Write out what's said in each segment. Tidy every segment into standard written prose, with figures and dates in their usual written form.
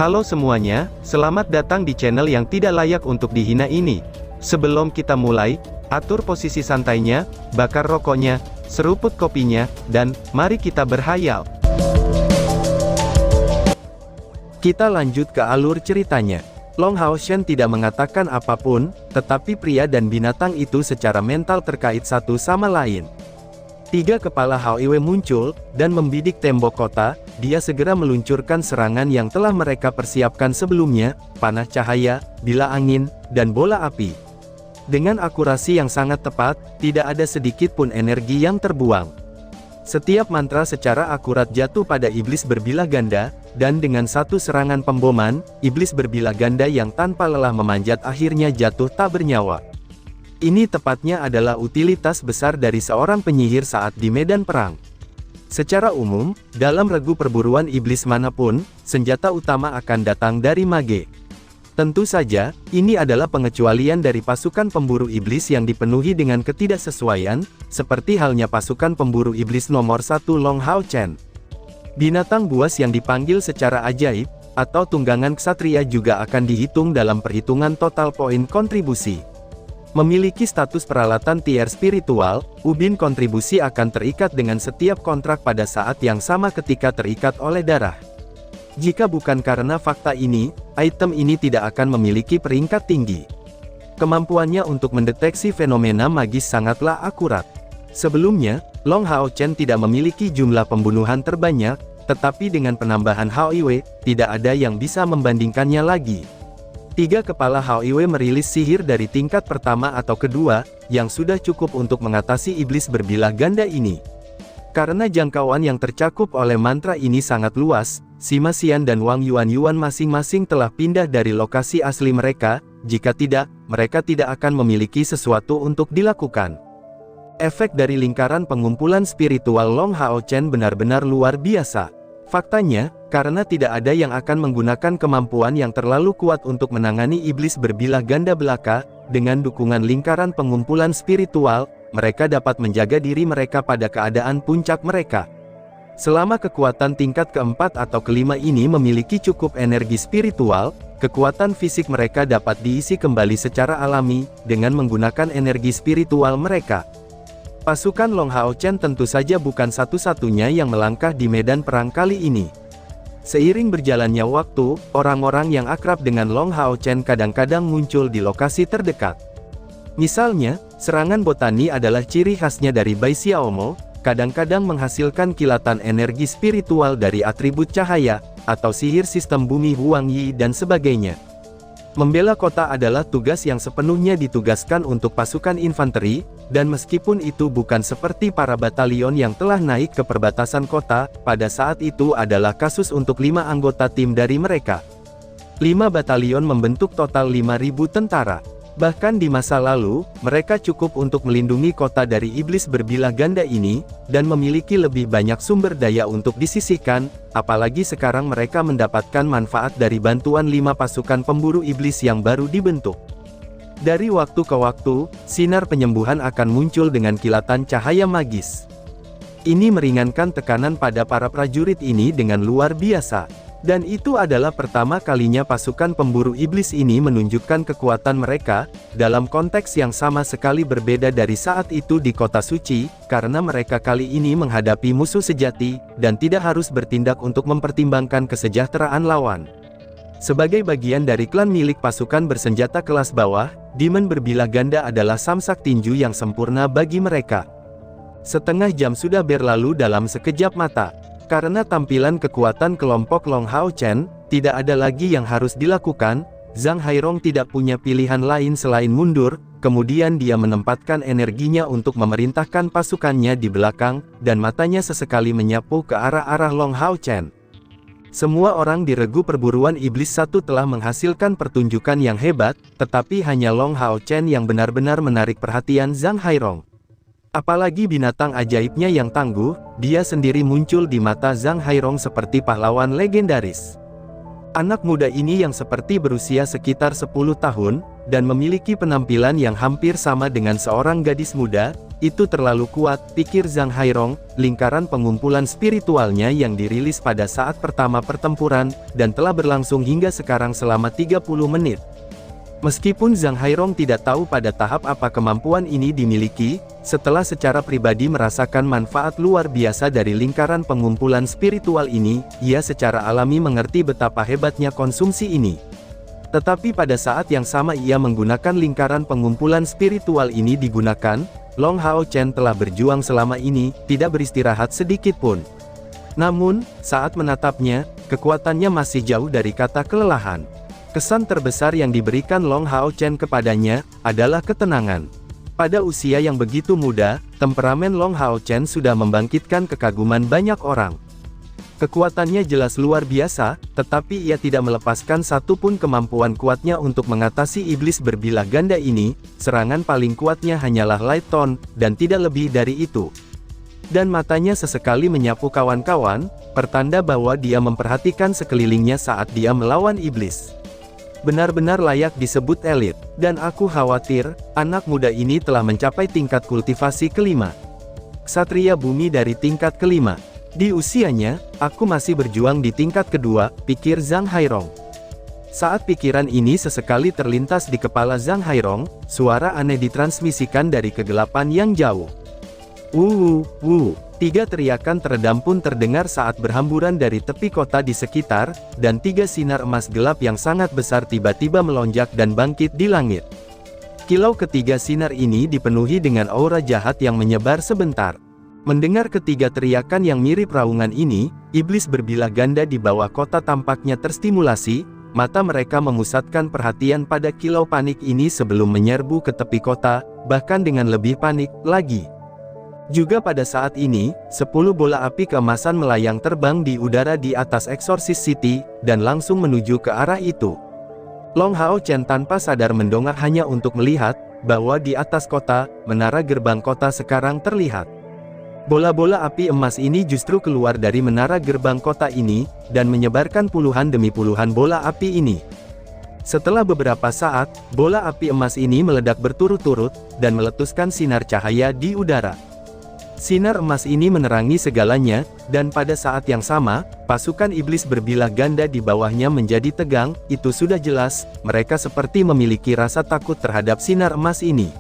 Halo semuanya, selamat datang di channel yang tidak layak untuk dihina ini. Sebelum kita mulai, atur posisi santainya, bakar rokoknya, seruput kopinya, dan mari kita berhayal. Kita lanjut ke alur ceritanya. Long Hao Shen tidak mengatakan apapun, tetapi pria dan binatang itu secara mental terkait satu sama lain. Tiga kepala Hao Iwe muncul, dan membidik tembok kota. Dia segera meluncurkan serangan yang telah mereka persiapkan sebelumnya, panah cahaya, bila angin, dan bola api. Dengan akurasi yang sangat tepat, tidak ada sedikit pun energi yang terbuang. Setiap mantra secara akurat jatuh pada iblis berbilah ganda, dan dengan satu serangan pemboman, iblis berbilah ganda yang tanpa lelah memanjat akhirnya jatuh tak bernyawa. Ini tepatnya adalah utilitas besar dari seorang penyihir saat di medan perang. Secara umum, dalam regu perburuan iblis manapun, senjata utama akan datang dari mage. Tentu saja, ini adalah pengecualian dari pasukan pemburu iblis yang dipenuhi dengan ketidaksesuaian, seperti halnya pasukan pemburu iblis nomor 1 Long Hao Chen. Binatang buas yang dipanggil secara ajaib, atau tunggangan ksatria juga akan dihitung dalam perhitungan total poin kontribusi. Memiliki status peralatan tier spiritual, ubin kontribusi akan terikat dengan setiap kontrak pada saat yang sama ketika terikat oleh darah. Jika bukan karena fakta ini, item ini tidak akan memiliki peringkat tinggi. Kemampuannya untuk mendeteksi fenomena magis sangatlah akurat. Sebelumnya, Long Hao Chen tidak memiliki jumlah pembunuhan terbanyak, tetapi dengan penambahan Hao Iwe, tidak ada yang bisa membandingkannya lagi. Tiga kepala Hao Iwe merilis sihir dari tingkat pertama atau kedua, yang sudah cukup untuk mengatasi iblis berbilah ganda ini. Karena jangkauan yang tercakup oleh mantra ini sangat luas, Sima Xian dan Wang Yuan masing-masing telah pindah dari lokasi asli mereka. Jika tidak, mereka tidak akan memiliki sesuatu untuk dilakukan. Efek dari lingkaran pengumpulan spiritual Long Hao Chen benar-benar luar biasa. Faktanya, karena tidak ada yang akan menggunakan kemampuan yang terlalu kuat untuk menangani iblis berbilah ganda belaka, dengan dukungan lingkaran pengumpulan spiritual, mereka dapat menjaga diri mereka pada keadaan puncak mereka. Selama kekuatan tingkat keempat atau kelima ini memiliki cukup energi spiritual, kekuatan fisik mereka dapat diisi kembali secara alami, dengan menggunakan energi spiritual mereka. Pasukan Long Hao Chen tentu saja bukan satu-satunya yang melangkah di medan perang kali ini. Seiring berjalannya waktu, orang-orang yang akrab dengan Long Hao Chen kadang-kadang muncul di lokasi terdekat. Misalnya, serangan botani adalah ciri khasnya dari Bai Xiaomo, kadang-kadang menghasilkan kilatan energi spiritual dari atribut cahaya, atau sihir sistem bumi Huang Yi dan sebagainya. Membela kota adalah tugas yang sepenuhnya ditugaskan untuk pasukan infanteri, dan meskipun itu bukan seperti para batalion yang telah naik ke perbatasan kota, pada saat itu adalah kasus untuk 5 anggota tim dari mereka. 5 batalion membentuk total 5.000 tentara. Bahkan di masa lalu, mereka cukup untuk melindungi kota dari iblis berbilah ganda ini, dan memiliki lebih banyak sumber daya untuk disisihkan, apalagi sekarang mereka mendapatkan manfaat dari bantuan 5 pasukan pemburu iblis yang baru dibentuk. Dari waktu ke waktu, sinar penyembuhan akan muncul dengan kilatan cahaya magis. Ini meringankan tekanan pada para prajurit ini dengan luar biasa. Dan itu adalah pertama kalinya pasukan pemburu iblis ini menunjukkan kekuatan mereka, dalam konteks yang sama sekali berbeda dari saat itu di kota suci, karena mereka kali ini menghadapi musuh sejati, dan tidak harus bertindak untuk mempertimbangkan kesejahteraan lawan. Sebagai bagian dari klan milik pasukan bersenjata kelas bawah, Demon berbilah ganda adalah samsak tinju yang sempurna bagi mereka. Setengah jam sudah berlalu dalam sekejap mata. Karena tampilan kekuatan kelompok Long Hao Chen, tidak ada lagi yang harus dilakukan. Zhang Hairong tidak punya pilihan lain selain mundur, kemudian dia menempatkan energinya untuk memerintahkan pasukannya di belakang, dan matanya sesekali menyapu ke arah-arah Long Hao Chen. Semua orang di regu perburuan iblis 1 telah menghasilkan pertunjukan yang hebat, tetapi hanya Long Hao Chen yang benar-benar menarik perhatian Zhang Hairong. Apalagi binatang ajaibnya yang tangguh, dia sendiri muncul di mata Zhang Hairong seperti pahlawan legendaris. Anak muda ini yang seperti berusia sekitar 10 tahun, dan memiliki penampilan yang hampir sama dengan seorang gadis muda, itu terlalu kuat, pikir Zhang Hairong. Lingkaran pengumpulan spiritualnya yang dirilis pada saat pertama pertempuran, dan telah berlangsung hingga sekarang selama 30 menit. Meskipun Zhang Hairong tidak tahu pada tahap apa kemampuan ini dimiliki, setelah secara pribadi merasakan manfaat luar biasa dari lingkaran pengumpulan spiritual ini, ia secara alami mengerti betapa hebatnya konsumsi ini. Tetapi pada saat yang sama ia menggunakan lingkaran pengumpulan spiritual ini digunakan, Long Hao Chen telah berjuang selama ini, tidak beristirahat sedikit pun. Namun, saat menatapnya, kekuatannya masih jauh dari kata kelelahan. Kesan terbesar yang diberikan Long Hao Chen kepadanya, adalah ketenangan. Pada usia yang begitu muda, temperamen Long Hao Chen sudah membangkitkan kekaguman banyak orang. Kekuatannya jelas luar biasa, tetapi ia tidak melepaskan satupun kemampuan kuatnya untuk mengatasi iblis berbilah ganda ini. Serangan paling kuatnya hanyalah Light Tone, dan tidak lebih dari itu. Dan matanya sesekali menyapu kawan-kawan, pertanda bahwa dia memperhatikan sekelilingnya saat dia melawan iblis. Benar-benar layak disebut elit, dan aku khawatir, anak muda ini telah mencapai tingkat kultivasi kelima. Ksatria bumi dari tingkat kelima. Di usianya, aku masih berjuang di tingkat kedua, pikir Zhang Hairong. Saat pikiran ini sesekali terlintas di kepala Zhang Hairong, suara aneh ditransmisikan dari kegelapan yang jauh. Tiga teriakan teredam pun terdengar saat berhamburan dari tepi kota di sekitar, dan tiga sinar emas gelap yang sangat besar tiba-tiba melonjak dan bangkit di langit. Kilau ketiga sinar ini dipenuhi dengan aura jahat yang menyebar sebentar. Mendengar ketiga teriakan yang mirip raungan ini, iblis berbilah ganda di bawah kota tampaknya terstimulasi, mata mereka memusatkan perhatian pada kilau panik ini sebelum menyerbu ke tepi kota, bahkan dengan lebih panik lagi. Juga pada saat ini, 10 bola api keemasan melayang terbang di udara di atas Exorcist City, dan langsung menuju ke arah itu. Long Hao Chen tanpa sadar mendongak hanya untuk melihat, bahwa di atas kota, menara gerbang kota sekarang terlihat. Bola-bola api emas ini justru keluar dari menara gerbang kota ini, dan menyebarkan puluhan demi puluhan bola api ini. Setelah beberapa saat, bola api emas ini meledak berturut-turut, dan meletuskan sinar cahaya di udara. Sinar emas ini menerangi segalanya, dan pada saat yang sama, pasukan iblis berbilah ganda di bawahnya menjadi tegang. Itu sudah jelas, mereka seperti memiliki rasa takut terhadap sinar emas ini.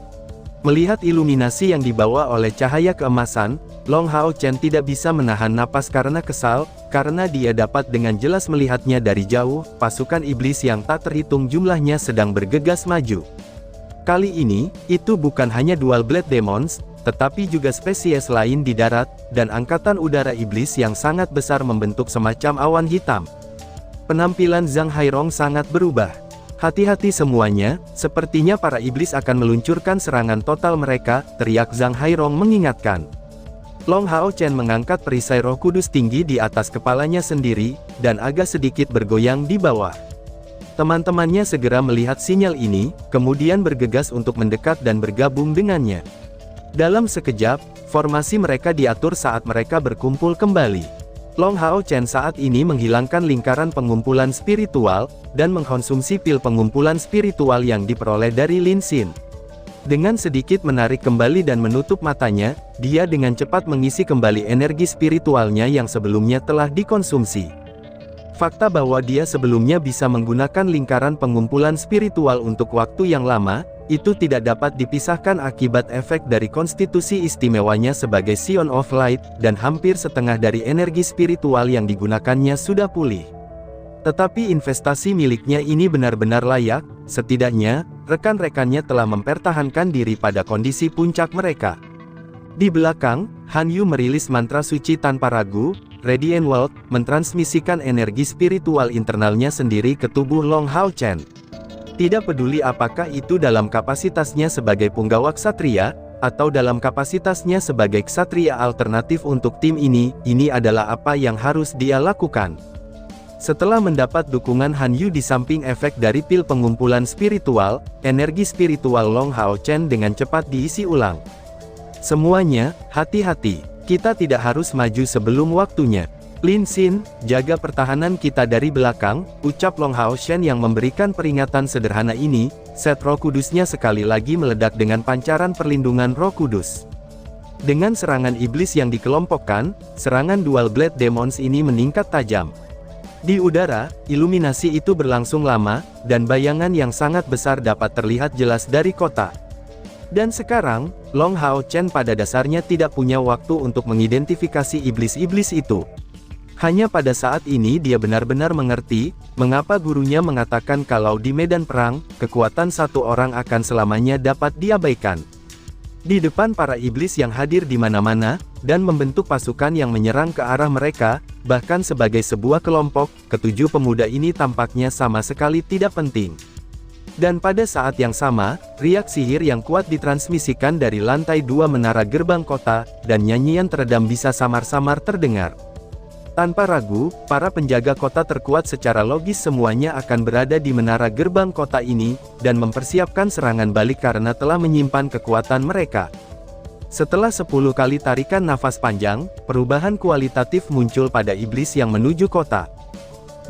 Melihat iluminasi yang dibawa oleh cahaya keemasan, Long Hao Chen tidak bisa menahan napas karena kesal, karena dia dapat dengan jelas melihatnya dari jauh, pasukan iblis yang tak terhitung jumlahnya sedang bergegas maju. Kali ini, itu bukan hanya Dual Blade Demons, tetapi juga spesies lain di darat, dan angkatan udara iblis yang sangat besar membentuk semacam awan hitam. Penampilan Zhang Hairong sangat berubah. Hati-hati semuanya, sepertinya para iblis akan meluncurkan serangan total mereka, teriak Zhang Hairong mengingatkan. Long Hao Chen mengangkat perisai Roh Kudus tinggi di atas kepalanya sendiri, dan agak sedikit bergoyang di bawah. Teman-temannya segera melihat sinyal ini, kemudian bergegas untuk mendekat dan bergabung dengannya. Dalam sekejap, formasi mereka diatur saat mereka berkumpul kembali. Long Hao Chen saat ini menghilangkan lingkaran pengumpulan spiritual, dan mengkonsumsi pil pengumpulan spiritual yang diperoleh dari Lin Xin. Dengan sedikit menarik kembali dan menutup matanya, dia dengan cepat mengisi kembali energi spiritualnya yang sebelumnya telah dikonsumsi. Fakta bahwa dia sebelumnya bisa menggunakan lingkaran pengumpulan spiritual untuk waktu yang lama, itu tidak dapat dipisahkan akibat efek dari konstitusi istimewanya sebagai Scion of Light, dan hampir setengah dari energi spiritual yang digunakannya sudah pulih. Tetapi investasi miliknya ini benar-benar layak, setidaknya, rekan-rekannya telah mempertahankan diri pada kondisi puncak mereka. Di belakang, Han Yu merilis mantra suci tanpa ragu, Radiant World, mentransmisikan energi spiritual internalnya sendiri ke tubuh Long Hao Chen. Tidak peduli apakah itu dalam kapasitasnya sebagai punggawa ksatria, atau dalam kapasitasnya sebagai ksatria alternatif untuk tim ini adalah apa yang harus dia lakukan. Setelah mendapat dukungan Han Yu di samping efek dari pil pengumpulan spiritual, energi spiritual Long Hao Chen dengan cepat diisi ulang. Semuanya, hati-hati, kita tidak harus maju sebelum waktunya. Lin Xin, jaga pertahanan kita dari belakang, ucap Long Hao Chen yang memberikan peringatan sederhana ini. Set Roh Kudusnya sekali lagi meledak dengan pancaran perlindungan Roh Kudus. Dengan serangan iblis yang dikelompokkan, serangan Dual Blade Demons ini meningkat tajam. Di udara, iluminasi itu berlangsung lama, dan bayangan yang sangat besar dapat terlihat jelas dari kota. Dan sekarang, Long Hao Chen pada dasarnya tidak punya waktu untuk mengidentifikasi iblis-iblis itu. Hanya pada saat ini dia benar-benar mengerti, mengapa gurunya mengatakan kalau di medan perang, kekuatan satu orang akan selamanya dapat diabaikan. Di depan para iblis yang hadir di mana-mana, dan membentuk pasukan yang menyerang ke arah mereka, bahkan sebagai sebuah kelompok, ketujuh pemuda ini tampaknya sama sekali tidak penting. Dan pada saat yang sama, riak sihir yang kuat ditransmisikan dari lantai 2 menara gerbang kota, dan nyanyian teredam bisa samar-samar terdengar. Tanpa ragu, para penjaga kota terkuat secara logis semuanya akan berada di menara gerbang kota ini, dan mempersiapkan serangan balik karena telah menyimpan kekuatan mereka. Setelah 10 kali tarikan nafas panjang, perubahan kualitatif muncul pada iblis yang menuju kota.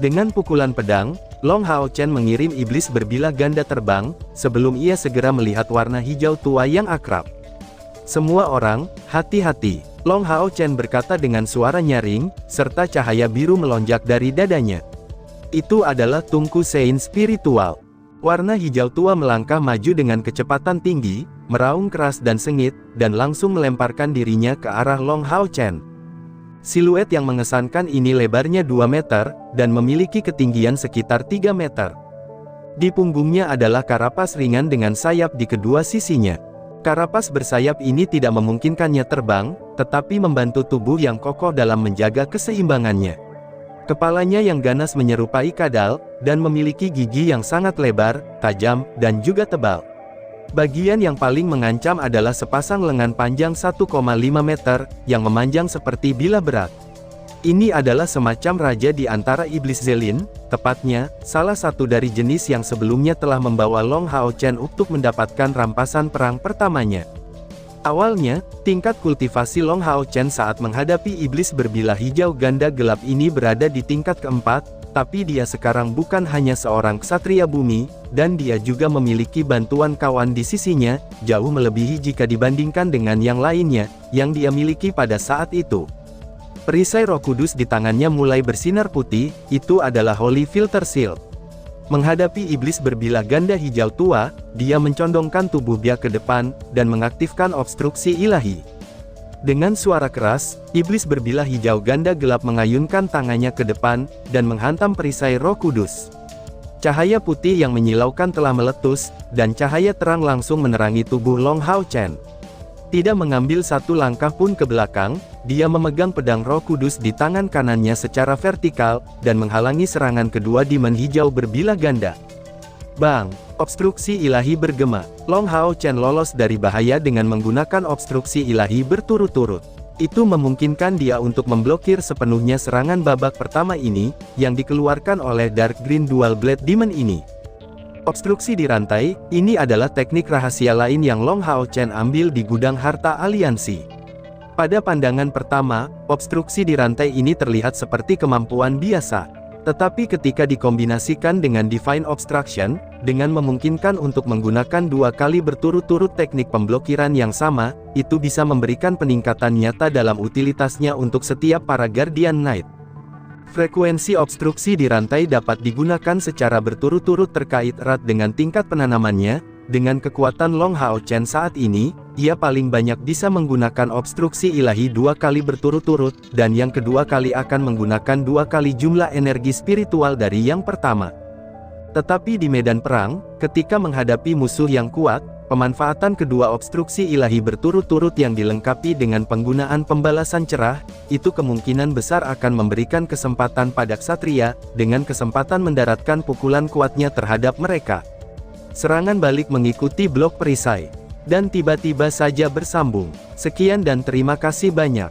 Dengan pukulan pedang, Long Hao Chen mengirim iblis berbilah ganda terbang, sebelum ia segera melihat warna hijau tua yang akrab. Semua orang, hati-hati, Long Hao Chen berkata dengan suara nyaring, serta cahaya biru melonjak dari dadanya. Itu adalah Tungku Sein spiritual. Warna hijau tua melangkah maju dengan kecepatan tinggi, meraung keras dan sengit, dan langsung melemparkan dirinya ke arah Long Hao Chen. Siluet yang mengesankan ini lebarnya 2 meter, dan memiliki ketinggian sekitar 3 meter. Di punggungnya adalah karapas ringan dengan sayap di kedua sisinya. Karapas bersayap ini tidak memungkinkannya terbang, tetapi membantu tubuh yang kokoh dalam menjaga keseimbangannya. Kepalanya yang ganas menyerupai kadal, dan memiliki gigi yang sangat lebar, tajam, dan juga tebal. Bagian yang paling mengancam adalah sepasang lengan panjang 1,5 meter, yang memanjang seperti bilah berat. Ini adalah semacam raja di antara iblis Zelin, tepatnya, salah satu dari jenis yang sebelumnya telah membawa Long Hao Chen untuk mendapatkan rampasan perang pertamanya. Awalnya, tingkat kultivasi Long Hao Chen saat menghadapi iblis berbilah hijau ganda gelap ini berada di tingkat keempat, tapi dia sekarang bukan hanya seorang ksatria bumi, dan dia juga memiliki bantuan kawan di sisinya, jauh melebihi jika dibandingkan dengan yang lainnya, yang dia miliki pada saat itu. Perisai Roh Kudus di tangannya mulai bersinar putih, itu adalah Holy Filter Shield. Menghadapi iblis berbilah ganda hijau tua, dia mencondongkan tubuh dia ke depan, dan mengaktifkan obstruksi ilahi. Dengan suara keras, iblis berbilah hijau ganda gelap mengayunkan tangannya ke depan, dan menghantam perisai Roh Kudus. Cahaya putih yang menyilaukan telah meletus, dan cahaya terang langsung menerangi tubuh Long Hao Chen. Tidak mengambil satu langkah pun ke belakang, dia memegang pedang Roh Kudus di tangan kanannya secara vertikal, dan menghalangi serangan kedua demon hijau berbilah ganda. Bang! Obstruksi ilahi bergema. Long Hao Chen lolos dari bahaya dengan menggunakan obstruksi ilahi berturut-turut. Itu memungkinkan dia untuk memblokir sepenuhnya serangan babak pertama ini, yang dikeluarkan oleh Dark Green Dual Blade Demon ini. Obstruksi di rantai, ini adalah teknik rahasia lain yang Long Hao Chen ambil di gudang harta aliansi. Pada pandangan pertama, obstruksi di rantai ini terlihat seperti kemampuan biasa. Tetapi ketika dikombinasikan dengan Divine Obstruction, dengan memungkinkan untuk menggunakan 2 kali berturut-turut teknik pemblokiran yang sama, itu bisa memberikan peningkatan nyata dalam utilitasnya untuk setiap para Guardian Knight. Frekuensi obstruksi di rantai dapat digunakan secara berturut-turut terkait erat dengan tingkat penanamannya. Dengan kekuatan Long Hao Chen saat ini, ia paling banyak bisa menggunakan obstruksi ilahi 2 kali berturut-turut, dan yang kedua kali akan menggunakan 2 kali jumlah energi spiritual dari yang pertama. Tetapi di medan perang, ketika menghadapi musuh yang kuat, pemanfaatan kedua obstruksi ilahi berturut-turut yang dilengkapi dengan penggunaan pembalasan cerah, itu kemungkinan besar akan memberikan kesempatan pada ksatria, dengan kesempatan mendaratkan pukulan kuatnya terhadap mereka. Serangan balik mengikuti blok perisai. Dan tiba-tiba saja bersambung. Sekian dan terima kasih banyak.